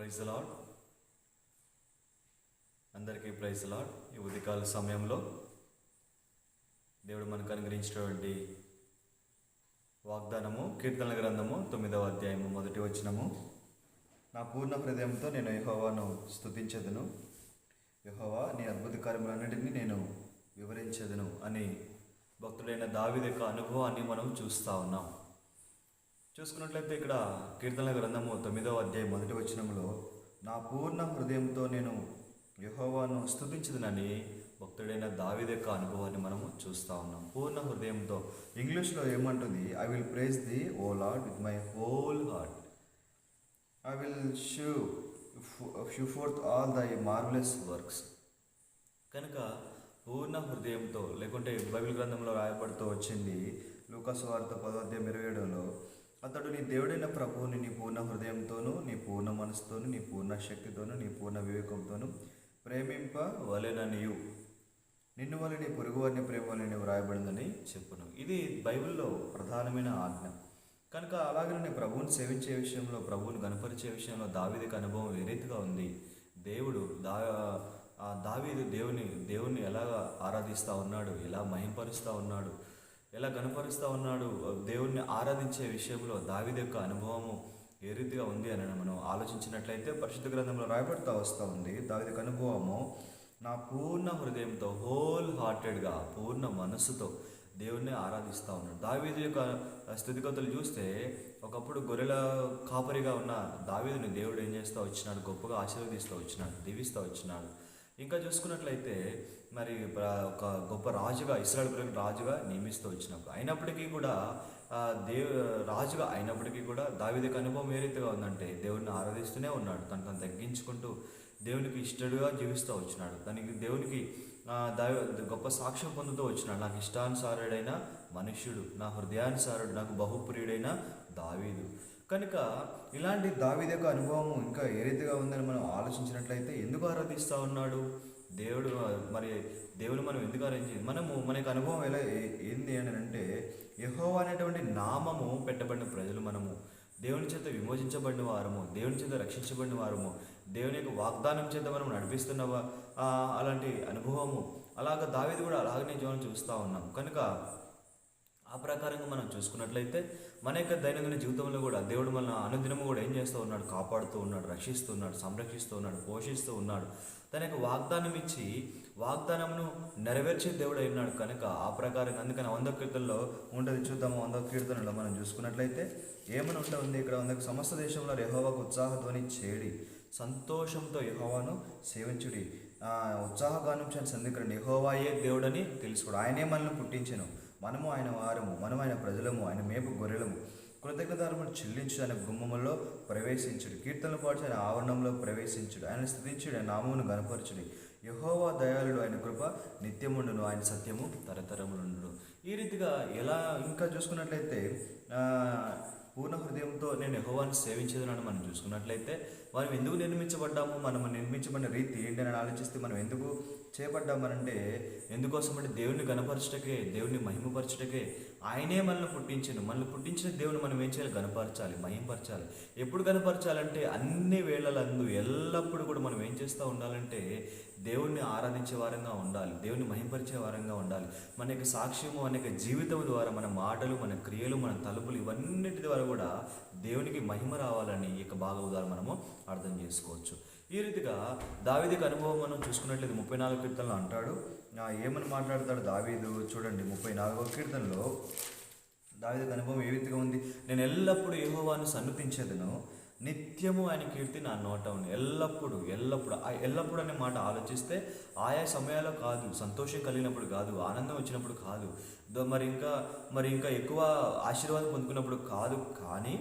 Praise Lord. అందరికీ praise Lord. ఈ ఉదయకాల సమయంలో దేవుడు మనకు అనుగ్రహించినటువంటి వాగ్దానము కీర్తనల గ్రంథము 9వ అధ్యాయము 1వ వచనము. నా పూర్ణ హృదయంతో నేను యెహోవాను స్తుతించెదను, యెహోవా నీ అద్భుత కార్యములన్నిటినీ నేను వివరించెదను అని భక్తుడైన దావీదు యొక్క అనుభవాన్ని మనం చూస్తూ ఉన్నాం. చూసుకున్నట్లయితే ఇక్కడ కీర్తనల గ్రంథము 9వ అధ్యాయం 1వ వచనంలో నా పూర్ణ హృదయంతో నేను యెహోవాను స్తుతించదనని భక్తుడైన దావీదు యొక్క అనుభవాన్ని మనము చూస్తూ ఉన్నాం. పూర్ణ హృదయంతో ఇంగ్లీష్లో ఏమంటుంది? I will praise the O Lord with my whole heart, I will show forth all thy marvellous works. కనుక పూర్ణ హృదయంతో, లేకుంటే బైబిల్ గ్రంథంలో రాయబడుతూ వచ్చింది లూకా సువార్త 10వ అధ్యాయం 27లో, అతడు నీ దేవుడైన ప్రభువుని నీ పూర్ణ హృదయంతోనూ, నీ పూర్ణ మనసుతోనూ, నీ పూర్ణ శక్తితోనూ, నీ పూర్ణ వివేకంతోనూ ప్రేమింపవలెననియు నిన్ను వల్ల నీ పొరుగువారిని ప్రేమ వలె వ్రాయబడిందని చెప్పును. ఇది బైబిల్లో ప్రధానమైన ఆజ్ఞ. కనుక అలాగనే ప్రభువుని సేవించే విషయంలో, ప్రభువుని గణపరిచే విషయంలో దావీదుకి అనుభవం ఏ రీతిగా ఉంది? దేవుడు దావీదు దేవుని ఎలా ఆరాధిస్తూ ఉన్నాడు, ఎలా మహింపరుస్తూ ఉన్నాడు, ఎలా గణపరుస్తూ ఉన్నాడు, దేవుణ్ణి ఆరాధించే విషయంలో దావీదు యొక్క అనుభవము ఏ రీతిగా ఉంది అని మనం ఆలోచించినట్లయితే పరిశుద్ధ గ్రంథంలో రాయబడుతూ వస్తూ ఉంది. దావీదు యొక్క అనుభవము నా పూర్ణ హృదయంతో, హోల్ హార్టెడ్గా, పూర్ణ మనస్సుతో దేవుణ్ణి ఆరాధిస్తూ ఉన్నాడు. దావీదు యొక్క స్థితిగతులు చూస్తే ఒకప్పుడు గొర్రెల కాపరిగా ఉన్న దావీదుని దేవుడు ఏం చేస్తూ వచ్చినాడు? గొప్పగా ఆశీర్వదిస్తూ వచ్చినాడు, దీవిస్తూ వచ్చినాడు. ఇంకా చూసుకున్నట్లయితే మరి ఒక గొప్ప రాజుగా, ఇశ్రాయేలు ప్రజలకు రాజుగా నియమిస్తూ వచ్చినప్పుడు అయినప్పటికీ కూడా రాజుగా అయినప్పటికీ కూడా దావీదుకి అనుభవం ఏ రీతిగా ఉందంటే దేవుడిని ఆరాధిస్తూనే ఉన్నాడు. తను తగ్గించుకుంటూ దేవునికి ఇష్టడుగా జీవిస్తూ వచ్చినాడు. దేవునికి గొప్ప సాక్ష్యం పొందుతూ వచ్చినాడు. నాకు ఇష్టానుసారుడైన మనుష్యుడు, నా హృదయానుసారుడు, నాకు బహుప్రియుడైన దావీదు. కనుక ఇలాంటి దావీదు యొక్క అనుభవం ఇంకా ఏ రీతిగా ఉందని మనం ఆలోచించినట్లయితే ఎందుకు ఆరాధిస్తూ ఉన్నాడు దేవుని మనం ఎందుకు ఆరాధించి మనకు అనుభవం ఎలా ఏంది అని అంటే, యెహోవా అనేటువంటి నామము పెట్టబడిన ప్రజలు మనము, దేవుని చేత విమోచించబడిన వారము, దేవుని చేత రక్షించబడిన వారము, దేవుని యొక్క వాగ్దానం చేత మనం నడిపిస్తున్న అలాంటి అనుభవము. అలాగ దావీదు కూడా అలాగనే జీవనం చూస్తూ ఉన్నాం. కనుక ఆ ప్రకారంగా మనం చూసుకున్నట్లయితే మన యొక్క దైనందిన జీవితంలో కూడా దేవుడు మన అనుదినము కూడా ఏం చేస్తూ ఉన్నాడు? కాపాడుతూ ఉన్నాడు, రక్షిస్తూ ఉన్నాడు, సంరక్షిస్తూ ఉన్నాడు, పోషిస్తూ ఉన్నాడు. తన యొక్క వాగ్దానం ఇచ్చి వాగ్దానమును నెరవేర్చే దేవుడు అయినాడు. కనుక ఆ ప్రకారంగా అందుకని 100వ కీర్తనలో ఉంటుంది. చూద్దాము. 100వ కీర్తనలో మనం చూసుకున్నట్లయితే ఏమని ఉంటుంది? ఇక్కడ 100 సమస్త దేశంలో యెహోవాకు ఉత్సాహధ్వని చేడి, సంతోషంతో యెహోవాను సేవించుడి, ఉత్సాహగానం చేయని సంధికరండి. యెహోవాయే దేవుడని తెలుసుకోడు. ఆయనే మనల్ని పుట్టించెను, మనము ఆయన వారము, మనం ఆయన ప్రజలము, ఆయన మేపు గొర్రెలము. కృతజ్ఞతార్పణ చెల్లించుడు, ఆయన గుమ్మములో ప్రవేశించుడు, కీర్తనలు పాటు ఆయన ఆవరణంలో ప్రవేశించుడు, ఆయన స్తుతించుడు, ఆయన నామమును గణపరచుడు. యెహోవా దయాళుడు, ఆయన కృప నిత్యముండును, ఆయన సత్యము తరతరములుండును. ఈ రీతిగా ఎలా ఇంకా చూసుకున్నట్లయితే పూర్ణ హృదయంతో నేను యెహోవాను సేవించేదని మనం చూసుకున్నట్లయితే మనం ఎందుకు నిర్మించబడ్డాము, మనం నిర్మించబడిన రీతి ఏంటి అని ఆలోచిస్తే మనం ఎందుకు చేయబడ్డామనంటే, ఎందుకోసం అంటే దేవుని గణపరచటకే, దేవుని మహిమపరచటకే. ఆయనే మనల్ని పుట్టించను. మనల్ని పుట్టించిన దేవుని మనం ఏం చేయాలి? గణపరచాలి, మహిమపరచాలి. ఎప్పుడు గణపరచాలంటే అన్ని వేళలందు, ఎల్లప్పుడూ కూడా మనం ఏం చేస్తూ ఉండాలంటే దేవుణ్ణి ఆరాధించే వారంగా ఉండాలి, దేవుని మహిమపరిచే వారంగా ఉండాలి. మన యొక్క సాక్ష్యము, మన యొక్క జీవితం ద్వారా, మన మాటలు, మన క్రియలు, మన తలుపులు, ఇవన్నిటి ద్వారా కూడా దేవునికి మహిమ రావాలని ఈ యొక్క భాగవతాలు మనము అర్థం చేసుకోవచ్చు. ఈ రీతిగా దావీదుకి అనుభవం మనం చూసుకున్నట్లయితే 34వ కీర్తనలో అంటాడు. ఏమని మాట్లాడతాడు దావీదు? చూడండి, 34వ కీర్తనలో దావీదుకి అనుభవం ఏ రీతిగా ఉంది? నేను ఎల్లప్పుడూ యెహోవాను సన్నుతించెదను, నిత్యము ఆయన కీర్తి నా నోట ఉంది. ఎల్లప్పుడు ఎల్లప్పుడు అనే మాట ఆలోచిస్తే ఆయా సమయాల్లో కాదు, సంతోషం కలిగినప్పుడు కాదు, ఆనందం వచ్చినప్పుడు కాదు, మరి ఇంకా ఎక్కువ ఆశీర్వాదం పొందుకున్నప్పుడు కాదు, కానీ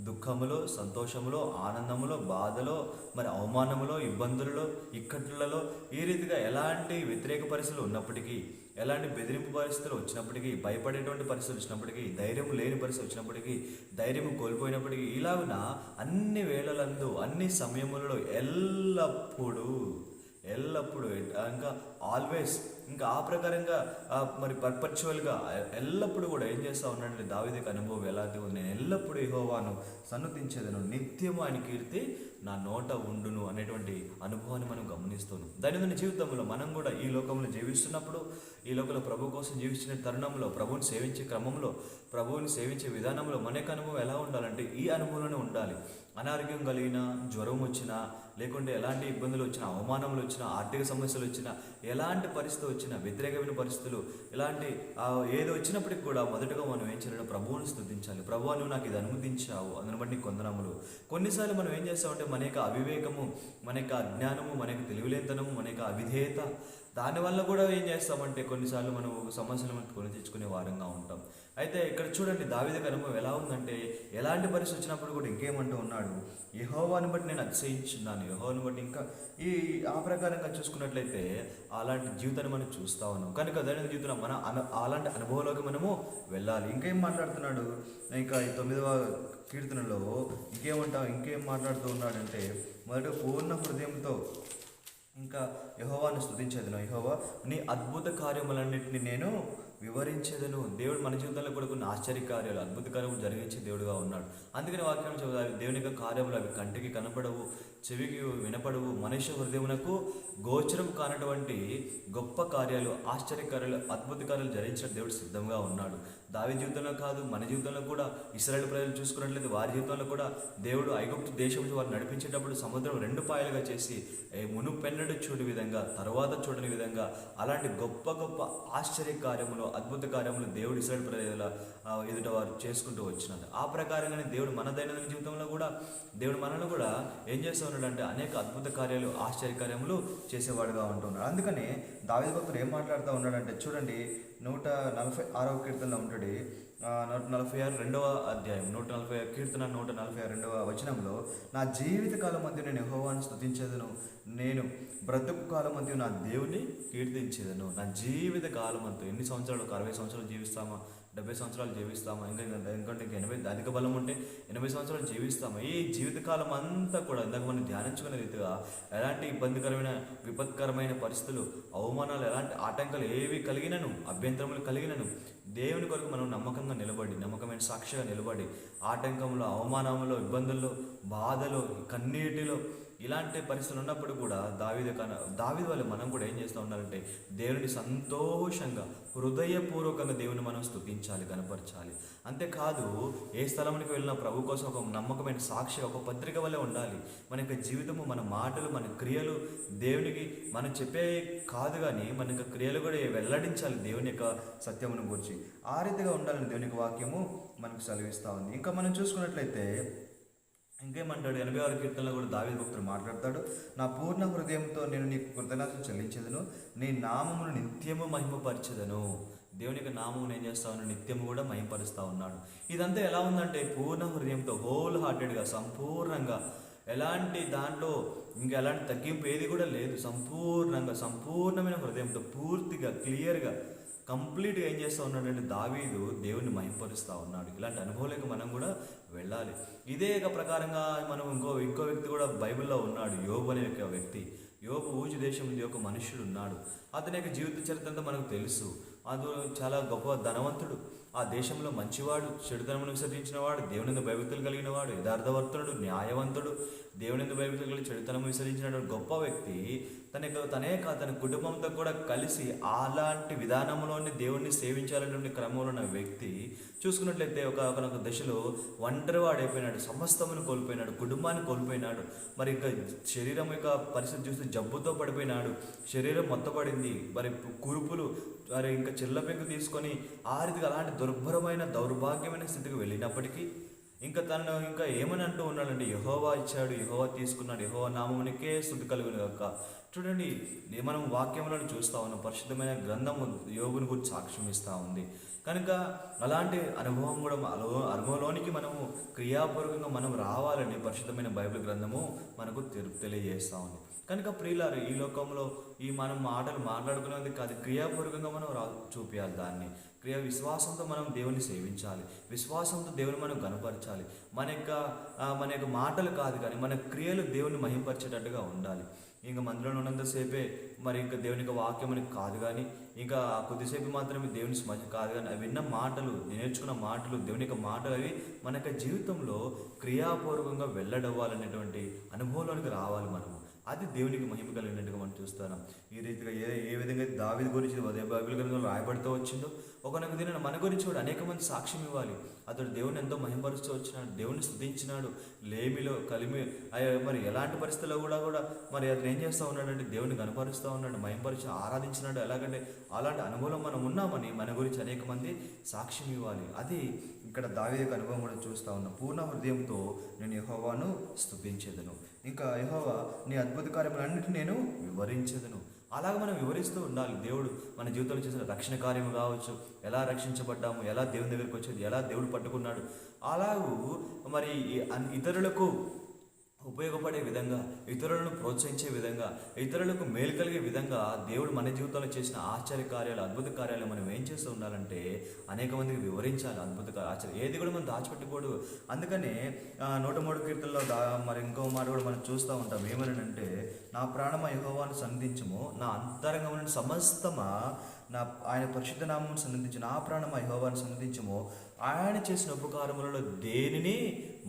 దుఃఖములో, సంతోషములో, ఆనందములో, బాధలో, మరి అవమానములో, ఇబ్బందులలో, ఇక్కట్లలో, ఈ రీతిగా ఎలాంటి వ్యతిరేక పరిస్థితులు ఉన్నప్పటికీ, ఎలాంటి బెదిరింపు పరిస్థితులు వచ్చినప్పటికీ, భయపడేటువంటి పరిస్థితులు వచ్చినప్పటికీ, ధైర్యం లేని పరిస్థితులు వచ్చినప్పటికీ, ధైర్యం కోల్పోయినప్పటికీ, ఇలాగున అన్ని వేళలందు, అన్ని సమయములలో, ఎల్లప్పుడూ ఇంకా ఆల్వేస్ ఇంకా ఆ ప్రకారంగా మరి పర్పచువల్గా ఎల్లప్పుడూ కూడా ఏం చేస్తూ ఉన్నాడంటే దావీదుకి అనుభవం ఎలాంటి ఉంది, నేను ఎల్లప్పుడూ యెహోవాను సన్నుతించేదను, నిత్యము ఆయన కీర్తి నా నోట ఉండును అనేటువంటి అనుభవాన్ని మనం గమనిస్తున్నాం. దైనందిన జీవితంలో మనం కూడా ఈ లోకంలో జీవిస్తున్నప్పుడు, ఈ లోకంలో ప్రభు కోసం జీవించిన తరుణంలో, ప్రభువుని సేవించే క్రమంలో, ప్రభువుని సేవించే విధానంలో మనకు అనుభవం ఎలా ఉండాలంటే ఈ అనుభవంలోనే ఉండాలి. అనారోగ్యం కలిగిన, జ్వరం వచ్చినా, లేకుంటే ఎలాంటి ఇబ్బందులు వచ్చినా, అవమానములు వచ్చినా, ఆర్థిక సమస్యలు వచ్చినా, ఎలాంటి పరిస్థితి వచ్చినా, వ్యతిరేకమైన పరిస్థితులు, ఇలాంటి ఏది వచ్చినప్పటికి కూడా మొదటగా మనం ఏం చేయాలి, ప్రభువుని స్తుతించాలి. ప్రభువా నువ్వు నాకు ఇది అనుమతించావు, అందుని బట్టి కొందనములు. కొన్నిసార్లు మనం ఏం చేస్తామంటే మన యొక్క అవివేకము, మన యొక్క అజ్ఞానము, మన యొక్క తెలివిలేతనము, మన యొక్క అవిధేయత, దానివల్ల కూడా ఏం చేస్తామంటే కొన్నిసార్లు మనం సమస్యలను కొని తెచ్చుకునే వారంగా ఉంటాం. అయితే ఇక్కడ చూడండి దావీదుకి అనుభవం ఎలా ఉందంటే, ఎలాంటి పరిస్థితి వచ్చినప్పుడు కూడా ఇంకేమంటూ ఉన్నాడు, యెహోవాను బట్టి నేను అతిశయించున్నాను, యెహోవాను బట్టి. ఇంకా ఆ ప్రకారంగా చూసుకున్నట్లయితే అలాంటి జీవితాన్ని మనం చూస్తూ ఉన్నాం. కనుక దైనందిన జీవితంలో అలాంటి అనుభవంలోకి మనము వెళ్ళాలి. ఇంకేం మాట్లాడుతున్నాడు, ఇంకా ఈ 9వ కీర్తనలో ఇంకేం మాట్లాడుతూ ఉన్నాడంటే, మొదట పూర్ణ హృదయంతో ఇంకా యెహోవాను స్తుతించేదను, యెహోవా నీ అద్భుత కార్యములన్నింటినీ నేను వివరించేదను. దేవుడు మన జీవితంలో కూడా కొన్ని ఆశ్చర్య కార్యాలు, అద్భుత కార్యములు జరిగించే దేవుడుగా ఉన్నాడు. అందుకని వాక్యం చెబుతారు, దేవుని యొక్క కార్యములు అవి కంటికి కనపడవు, చెవికి వినపడవు, మనుష్య హృదయమునకు గోచరం కానటువంటి గొప్ప కార్యాలు, ఆశ్చర్యకార్యాలు, అద్భుత కార్యాలు జరిగించిన దేవుడు సిద్ధంగా ఉన్నాడు. దావీదు జీవితంలో కాదు, మన జీవితంలో కూడా ఇశ్రాయేలు ప్రజలు చూసుకున్నట్లయితే వారి జీవితంలో కూడా దేవుడు ఐగుప్తు దేశం నుంచి వారు నడిపించేటప్పుడు సముద్రం 2 పాయలుగా చేసి మునుపెన్నడు చూడని విధంగా, తర్వాత చూడని విధంగా అలాంటి గొప్ప గొప్ప ఆశ్చర్య కార్యములు, అద్భుత కార్యములు దేవుడు ఇశ్రాయేలు ప్రజల ఎదుట వారు చేసుకుంటూ వచ్చినారు. ఆ ప్రకారంగానే దేవుడు మన దైనందిన జీవితంలో కూడా దేవుడు మనల్ని కూడా ఏం చేస్తూ ఉన్నాడంటే అనేక అద్భుత కార్యాలు, ఆశ్చర్య కార్యములు చేసేవాడుగా ఉంటున్నాడు. అందుకని దావీదు భక్తుడు ఏం మాట్లాడుతూ ఉన్నాడంటే చూడండి, 146వ కీర్తనలో ఉంటాడు, 146 2వ అధ్యాయం, 140 కీర్తన 146 2వ వచనంలో, నా జీవిత కాలం మధ్య నేను యెహోవాను స్తుతించేదను, నేను బ్రతుకు కాలం మధ్య నా దేవుని కీర్తించేదను. నా జీవిత కాలం అంతా ఎన్ని సంవత్సరాలు, 60 సంవత్సరాలు జీవిస్తామా, 70 సంవత్సరాలు జీవిస్తామా, ఎందుకంటే 80 అధిక బలం ఉంటే 80 సంవత్సరాలు జీవిస్తామా, ఈ జీవితకాలం అంతా కూడా ఇందాక మనం ధ్యానించుకునే రీతిగా ఎలాంటి ఇబ్బందికరమైన, విపత్కరమైన పరిస్థితులు, అవమానాలు, ఎలాంటి ఆటంకాలు ఏవి కలిగినను, అభ్యంతరములు కలిగినను దేవుని కొరకు మనం నమ్మకంగా నిలబడి, నమ్మకమైన సాక్షిగా నిలబడి, ఆటంకంలో, అవమానంలో, ఇబ్బందుల్లో, బాధలో, కన్నీటిలో, ఇలాంటి పరిస్థితులు ఉన్నప్పుడు కూడా దావీదు వల్ల మనం కూడా ఏం చేస్తూ ఉండాలంటే దేవుని సంతోషంగా, హృదయపూర్వకంగా దేవుని మనం స్తుతించాలి, కనపరచాలి. అంతేకాదు ఏ స్థలానికి వెళ్ళినా ప్రభు కోసం ఒక నమ్మకమైన సాక్షి, ఒక పత్రిక వల్లే ఉండాలి. మన యొక్క జీవితము, మన మాటలు, మన క్రియలు దేవునికి మనం చెప్పే కాదు కానీ మన యొక్క క్రియలు కూడా వెల్లడించాలి దేవుని యొక్క సత్యమును గురించి. ఆ రీతిగా ఉండాలని దేవుని యొక్క వాక్యము మనకు సెలవిస్తూ ఉంది. ఇంకా మనం చూసుకున్నట్లయితే ఇంకేమంటాడు, 86వ కీర్తనలో కూడా దావీదు భక్తుడు మాట్లాడతాడు, నా పూర్ణ హృదయంతో నేను నీకు కృతజ్ఞతలు చెల్లించేదను, నీ నామమును నిత్యము మహిమపరచెదను. దేవుని యొక్క నామమును ఏం చేస్తా ఉన్నాడు, నిత్యము కూడా మహిమపరుస్తూ ఉన్నాడు. ఇదంతా ఎలా ఉందంటే పూర్ణ హృదయంతో, హోల్ హార్టెడ్గా, సంపూర్ణంగా, ఎలాంటి దాంట్లో ఇంకా ఎలాంటి తగ్గింపు ఏది కూడా లేదు, సంపూర్ణమైన హృదయంతో, పూర్తిగా క్లియర్గా, కంప్లీట్గా ఏం చేస్తూ ఉన్నాడంటే దావీదు దేవుని మహింపరుస్తూ ఉన్నాడు. ఇలాంటి అనుభవాలకు మనం కూడా వెళ్ళాలి. ఇదే ప్రకారంగా మనం ఇంకో వ్యక్తి కూడా బైబిల్లో ఉన్నాడు, యోబు అనే ఒక వ్యక్తి. యోబు ఊజు దేశం నుండి ఒక మనుష్యుడు ఉన్నాడు. అతని యొక్క జీవిత చరిత్ర అంతా మనకు తెలుసు. అతను చాలా గొప్ప ధనవంతుడు, ఆ దేశంలో మంచివాడు, చెడుతనమును విసర్జించినవాడు, దేవుని భయభక్తులు కలిగిన వాడు, యథార్థవర్తనుడు, న్యాయవంతుడు, దేవుని భయభక్తులు కలిగి చెడుతనము విసర్జించిన గొప్ప వ్యక్తి. తన కుటుంబంతో కూడా కలిసి అలాంటి విధానంలోని దేవుణ్ణి సేవించాలనే క్రమంలో ఉన్న వ్యక్తి చూసుకున్నట్లయితే ఒకనొక దశలో ఒంటరివాడైపోయినాడు, సమస్తమును కోల్పోయినాడు, కుటుంబాన్ని కోల్పోయినాడు. మరి ఇంకా శరీరం యొక్క పరిస్థితి చూస్తే జబ్బుతో పడిపోయినాడు, శరీరం మొత్తపడింది, మరి కురుపులు, మరి ఇంకా చిల్లపెంకు తీసుకొని ఆ రీతిగా అలాంటి దుర్భరమైన, దౌర్భాగ్యమైన స్థితికి వెళ్ళినప్పటికీ ఇంకా తను ఇంకా ఏమని అంటూ ఉన్నాడంటే, యెహోవా ఇచ్చాడు, యెహోవా తీసుకున్నాడు, యెహోవా నామమునికే స్తుతి కలుగును గాక. చూడండి, మనం వాక్యములను చూస్తూ ఉన్నాం, పరిశుద్ధమైన గ్రంథము యోబుని గురించి సాక్ష్యం ఇస్తూ ఉంది. కనుక అలాంటి అనుభవం కూడా అనుభవంలోనికి మనము క్రియాపూర్వకంగా మనం రావాలని పరిశుద్ధమైన బైబిల్ గ్రంథము మనకు తెలియజేస్తూ ఉంది. కనుక ప్రియులారు, ఈ లోకంలో మనం మాటలు మాట్లాడుకునేది కాదు, క్రియాపూర్వకంగా మనం చూపించాలి. దాన్ని విశ్వాసంతో మనం దేవుని సేవించాలి, విశ్వాసంతో దేవుని మనం గనపరచాలి. మన యొక్క మాటలు కాదు కానీ మన క్రియలు దేవుని మహింపరిచేటట్టుగా ఉండాలి. ఇంకా మందిరంలో ఉన్నంతసేపే మరి ఇంకా దేవుని యొక్క వాక్యం అని కాదు కానీ, ఇంకా కొద్దిసేపు మాత్రమే దేవుని స్మరణ కాదు కానీ, అవి విన్న మాటలు, నేర్చుకున్న మాటలు, దేవుని యొక్క మాటలు అవి మన యొక్క జీవితంలో క్రియాపూర్వకంగా వెల్లడవ్వాలనేటువంటి అనుభవంలోనికి రావాలి మనము. అది దేవునికి మహిమ కలిగినట్టుగా మనం చూస్తున్నాం. ఈ రీతిగా ఏ విధంగా దావీదు గురించి బైబిల్ గ్రంథంలో రాయబడుతూ వచ్చిందో, ఒకనొక దిన మన గురించి కూడా అనేక మంది సాక్ష్యం ఇవ్వాలి. అతడు దేవుని ఎంతో మహిమపరుస్తూ వచ్చినాడు, దేవుని స్తుతించినాడు, లేమిలో కలిమి మరి ఎలాంటి పరిస్థితుల్లో కూడా మరి అతను ఏం చేస్తూ ఉన్నాడంటే దేవుని కనపరుస్తూ ఉన్నాడు, మహిమపరిచి ఆరాధించినాడు. ఎలాగంటే అలాంటి అనుభవం మనం ఉన్నామని మన గురించి అనేక మంది సాక్ష్యం ఇవ్వాలి. అది ఇక్కడ దావీదు యొక్క అనుభవం కూడా చూస్తూ ఉన్నాం. పూర్ణ హృదయంతో నేను యెహోవాను స్తుతించెదను, ఇంకా యెహోవా నీ అద్భుత కార్యములన్నిటిని నేను వివరించెదను. అలాగ మనం వివరిస్తూ ఉండాలి. దేవుడు మన జీవితంలో చేసిన రక్షణ కార్యము కావచ్చు, ఎలా రక్షించబడ్డాము, ఎలా దేవుని దగ్గరికి వచ్చేది, ఎలా దేవుడు పట్టుకున్నాడు, అలాగూ మరి ఇతరులకు ఉపయోగపడే విధంగా, ఇతరులను ప్రోత్సహించే విధంగా, ఇతరులకు మేలు కలిగే విధంగా దేవుడు మన జీవితంలో చేసిన ఆశ్చర్య కార్యాలు, అద్భుత కార్యాలు మనం ఏం చేస్తూ ఉండాలంటే అనేక మందికి వివరించాలి. అద్భుత ఆశ్చర్యం ఏది కూడా మనం దాచిపెట్టకూడదు. అందుకనే 103 కీర్తనలో మరి ఇంకో మాట కూడా మనం చూస్తూ ఉంటాం. ఏమనంటే, నా ప్రాణమా యెహోవాను సన్నిధించుము, నా అంతరంగమున సమస్తమా ఆయన పరిశుద్ధ నామమును సన్నిధించు, నా ప్రాణమా యెహోవాను సన్నిధించుము, ఆయన చేసిన ఉపకారములలో దేనిని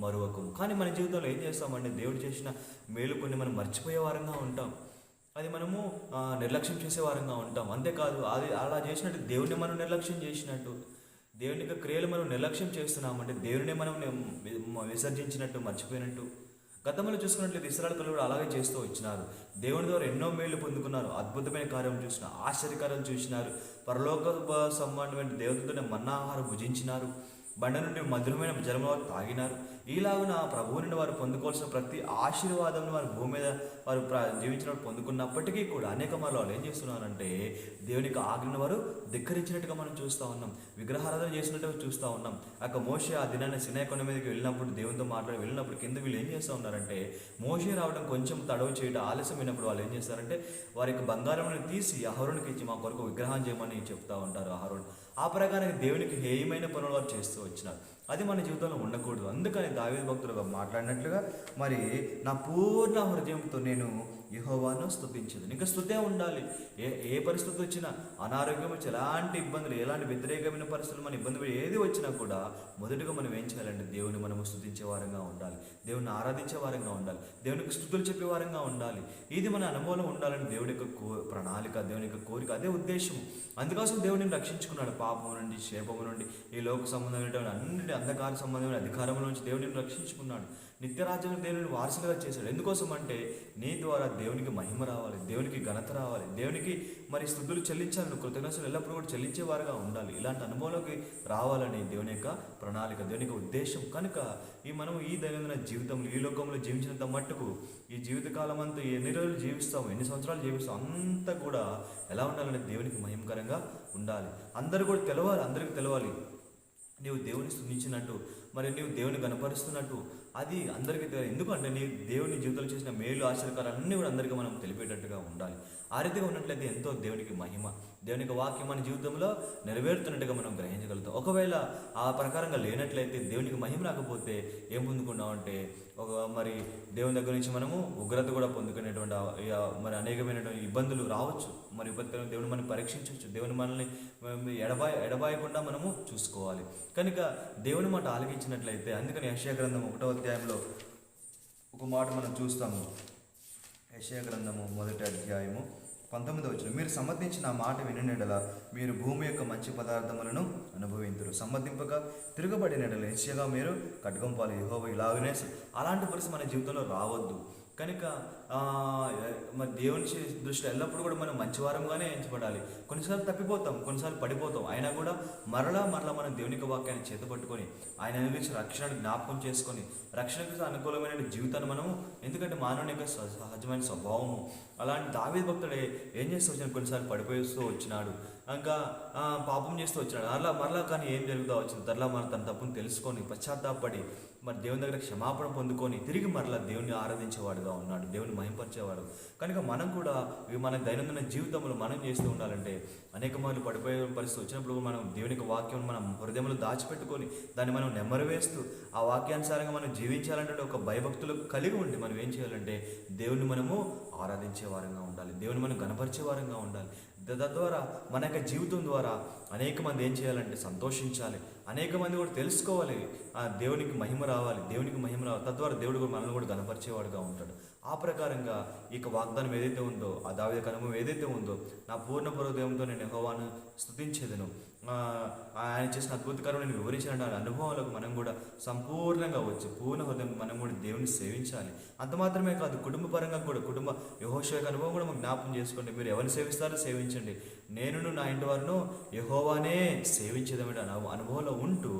మరువకము. కానీ మన జీవితంలో ఏం చేస్తామంటే, దేవుడు చేసిన మేలు కొన్ని మనం మర్చిపోయే వారంగా ఉంటాం, అది మనము నిర్లక్ష్యం చేసే వారంగా ఉంటాం. అంతేకాదు, అది అలా చేసినట్టు దేవుడిని మనం నిర్లక్ష్యం చేసినట్టు, దేవుని యొక్క క్రియలు మనం నిర్లక్ష్యం చేస్తున్నామంటే దేవుడిని మనం విసర్జించినట్టు, మర్చిపోయినట్టు. గతంలో చూసుకున్నట్లయితే ఇశ్రాయేలు ప్రజలు కూడా అలాగే చేస్తూ వచ్చినారు. దేవుని ద్వారా ఎన్నో మేళ్లు పొందుకున్నారు, అద్భుతమైన కార్యం చూసినారు, ఆశ్చర్యకార్యం చూసినారు, పరలోక సంబంధమైన దేవతతోనే మన్నాహారం భుజించినారు, బండ నుండి మధురమైన జలములు తాగినారు. ఈలాగున ప్రభువు నుండి వారు పొందుకోవాల్సిన ప్రతి ఆశీర్వాదంను వారు భూమి మీద వారు జీవించినప్పుడు పొందుకున్నప్పటికీ కూడా అనేక మార్లు వాళ్ళు ఏం చేస్తున్నారంటే దేవునికి ఆజ్ఞను వారు ధిక్కరించినట్టుగా మనం చూస్తూ ఉన్నాం, విగ్రహారాధన చేసినట్టుగా చూస్తూ ఉన్నాం. మోషే ఆ దినాన్ని సినాయి కొండ మీదకి వెళ్ళినప్పుడు, దేవునితో మాట్లాడి వెళ్ళినప్పుడు కింద వీళ్ళు ఏం చేస్తూ ఉన్నారంటే, మోషే రావడం కొంచెం తడవ చేయడం ఆలస్యమైనప్పుడు వాళ్ళు ఏం చేస్తారంటే వారి యొక్క బంగారం తీసి అహరోనుకి ఇచ్చి మా కొరకు విగ్రహం చేయమని చెప్తూ ఉంటారు. అహరోను ఆ ప్రకారం దేవునికి హేయమైన పనులు వారు చేస్తూ వచ్చినారు. అది మన జీవితంలో ఉండకూడదు. అందుకని దావీదు భక్తులుగా మాట్లాడినట్లుగా మరి నా పూర్ణ హృదయంతో నేను యెహోవాను స్తుతించదు. ఇంకా స్తుతే ఉండాలి. ఏ పరిస్థితి వచ్చినా, అనారోగ్యం వచ్చి ఎలాంటి ఇబ్బందులు, ఎలాంటి వ్యతిరేకమైన పరిస్థితులు మన ఇబ్బందులు ఏది వచ్చినా కూడా మొదటిగా మనం ఏం చేయాలంటే దేవుని మనము స్తుతించే వారంగా ఉండాలి, దేవుని ఆరాధించే వారంగా ఉండాలి, దేవునికి స్తుతులు చెప్పే వారంగా ఉండాలి. ఇది మన అనుభవం ఉండాలని దేవుడి యొక్క ప్రణాళిక, దేవుని యొక్క కోరిక, అదే ఉద్దేశం. అందుకోసం దేవుడిని రక్షించుకున్నాడు పాపము నుండి, శాపము నుండి, ఈ లోక సంబంధమైన అన్నిటి అంధకార సంబంధమైన అధికారంలో నుంచి దేవుడిని రక్షించుకున్నాడు. నిత్యరాజ్యం దేవుని వారసులుగా చేశాడు. ఎందుకోసం అంటే నీ ద్వారా దేవునికి మహిమ రావాలి, దేవునికి ఘనత రావాలి, దేవునికి మరి స్తుతులు చెల్లించాలని, కృతజ్ఞతలు ఎల్లప్పుడూ కూడా చెల్లించేవారుగా ఉండాలి. ఇలాంటి అనుభవంలోకి రావాలని దేవుని యొక్క ప్రణాళిక, దేవుని యొక్క ఉద్దేశం. కనుక మనం ఈ దైనందిన జీవితంలో, ఈ లోకంలో జీవించినంత మట్టుకు, ఈ జీవితకాలం అంతా ఎన్ని రోజులు జీవిస్తాం, ఎన్ని సంవత్సరాలు జీవిస్తాం, అంతా కూడా ఎలా ఉండాలంటే దేవునికి మహిమకరంగా ఉండాలి. అందరూ కూడా తెలవాలి, అందరికీ తెలవాలి నీవు దేవుని స్తుతించినట్టు, మరి నీవు దేవుని కనపరుస్తున్నట్టు. అది అందరికీ తెలియదు. ఎందుకంటే నీ దేవుని జీవితంలో చేసిన మేలు ఆశ్చర్యకారాలన్నీ కూడా అందరికీ మనం తెలిపేటట్టుగా ఉండాలి. ఆ రీతిగా ఉన్నట్లయితే ఎంతో దేవునికి మహిమ, దేవుని యొక్క వాక్యం మన జీవితంలో నెరవేరుతున్నట్టుగా మనం గ్రహించగలుగుతాం. ఒకవేళ ఆ ప్రకారంగా లేనట్లయితే, దేవునికి మహిమ రాకపోతే ఏం పొందుకున్నామంటే మరి దేవుని దగ్గర నుంచి మనము ఉగ్రత కూడా పొందుకునేటువంటి మరి అనేకమైనటువంటి ఇబ్బందులు రావచ్చు. మరి ఇబ్బంది దేవుని మనం పరీక్షించవచ్చు, దేవుని మనల్ని ఎడబాయకుండా మనము చూసుకోవాలి. కనుక దేవుని మాట ఆలకించినట్లయితే, అందుకని యెషయా గ్రంథం 1వ అధ్యాయంలో ఒక మాట మనం చూస్తాము. యెషయా గ్రంథము 1వ అధ్యాయము 19వ వచనం, మీరు సమ్మతించిన మాట వినినెడల మీరు భూమి యొక్క మంచి పదార్థములను అనుభవింతురు, సమ్మతింపక తిరగబడినెడల నిశ్చయంగా మీరు ఖడ్గం పాలు. యెహోవా ఇలాగనే. అలాంటి పరిస్థితి మన జీవితంలో రావద్దు. కనుక మరి దేవుని దృష్టిలో ఎల్లప్పుడూ కూడా మనం మంచివారంగానే ఎంచబడాలి. కొన్నిసార్లు తప్పిపోతాం, కొన్నిసార్లు పడిపోతాం, అయినా కూడా మరలా మనం దేవుని యొక్క వాక్యాన్ని చేతపట్టుకొని ఆయన అనుభవించిన రక్షణను జ్ఞాపకం చేసుకొని రక్షణకు అనుకూలమైన జీవితాన్ని మనము, ఎందుకంటే మానవుని యొక్క సహజమైన స్వభావము అలాంటి దావీదు భక్తుడే ఏం చేస్తూ వచ్చినాడు, కొన్నిసార్లు పడిపోతూ వచ్చినాడు, ఇంకా పాపం చేస్తూ వచ్చినాడు. మరలా కానీ ఏం జరుగుతూ వచ్చింది, తరలా మన తన తప్పును తెలుసుకొని పశ్చాత్తాపడి మరి దేవుని దగ్గర క్షమాపణ పొందుకొని తిరిగి మరలా దేవుని ఆరాధించేవాడుగా ఉన్నాడు, దేవుని మహింపరిచేవాడు. కనుక మనం కూడా మన దైనందిన జీవితంలో మనం చేస్తూ ఉండాలంటే అనేక మార్లు పడిపోయే పరిస్థితి వచ్చినప్పుడు మనం దేవుని యొక్క వాక్యం మనం హృదయంలో దాచిపెట్టుకొని దాన్ని మనం నెమ్మరవేస్తూ ఆ వాక్యానుసారంగా మనం జీవించాలంటే ఒక భయభక్తులు కలిగి ఉండి మనం ఏం చేయాలంటే దేవుని మనము ఆరాధించే వారంగా ఉండాలి, దేవుని మనం గణపరిచే వారంగా ఉండాలి. తద్వారా మన యొక్క జీవితం ద్వారా అనేక మంది ఏం చేయాలంటే సంతోషించాలి, అనేక మంది కూడా తెలుసుకోవాలి, దేవునికి మహిమ రావాలి, తద్వారా దేవుడు కూడా మనల్ని కూడా గణపరిచేవాడుగా ఉంటాడు. ఆ ప్రకారంగా ఇక వాగ్దానం ఏదైతే ఉందో, ఆ దావీదు అనుభవం ఏదైతే ఉందో, నా పూర్ణ హృదయంతో నేను యెహోవాను స్తుతించేదను, ఆయన చేసిన అద్భుతకరం నేను వివరించిన అనుభవాలకు మనం కూడా సంపూర్ణంగా వచ్చి పూర్ణ హృదయం మనం కూడా దేవుని సేవించాలి. అంత మాత్రమే కాదు, కుటుంబ పరంగా కూడా యెహోషువ యొక్క అనుభవం కూడా మనం జ్ఞాపకం చేసుకోండి. మీరు ఎవరిని సేవిస్తారో సేవించండి, నేనును నా ఇంటి వారును యెహోవానే సేవించేదమనే అనుభవంలో ఉంటూ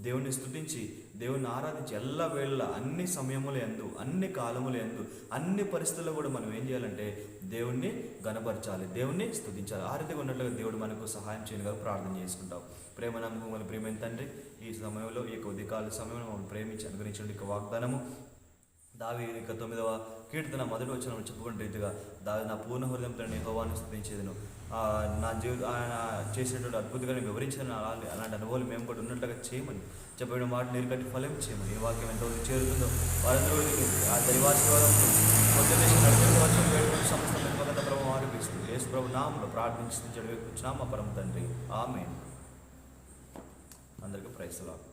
దేవుని స్తుతించి దేవుని ఆరాధించి ఎల్ల వేళ అన్ని సమయముల యందు అన్ని కాలముల యందు అన్ని పరిస్థితుల్లో కూడా మనం ఏం చేయాలంటే దేవుణ్ణి గణపరచాలి, దేవుణ్ణి స్తుతించాలి. ఆ రీతిగా ఉన్నట్లుగా దేవుడు మనకు సహాయం చేయగల ప్రార్థన చేసుకుంటాం. ప్రేమ నమ్మకం ప్రేమైన తండ్రి, ఈ సమయంలో ఈ యొక్క ఉదయకాల సమయంలో మమ్మల్ని ప్రేమించి అనుగ్రహించండి. ఇక వాగ్దానము దావీదు 9వ కీర్తన 1వ వచనం చెప్పుకున్న రీతిగా నా పూర్ణ హృదయంతో యెహోవాను స్తుతించేదను, నా ఆయన చేసినటువంటి అద్భుతంగా వివరించిన అలాంటి అనుభవాలు మేము కూడా ఉన్నట్లుగా చేయమని చెప్పిన మాట నీరుకట్టి ఫలం చేయమని. ఈ వాక్యం ఎంతవరకు చేరుతుందో వారందరూ ఆ దైవాశీర్వాదం దేశం నడిపించవలసిన వేడుకలు సమస్త నిర్మలత ప్రభావం ఆరోపిస్తూ యేసు ప్రభు నామములో ప్రార్థించి చెడు వేపుచ్చున్నాం మా పరమ తండ్రి, ఆమేన్. అందరికీ ప్రైజ్ ది లార్డ్.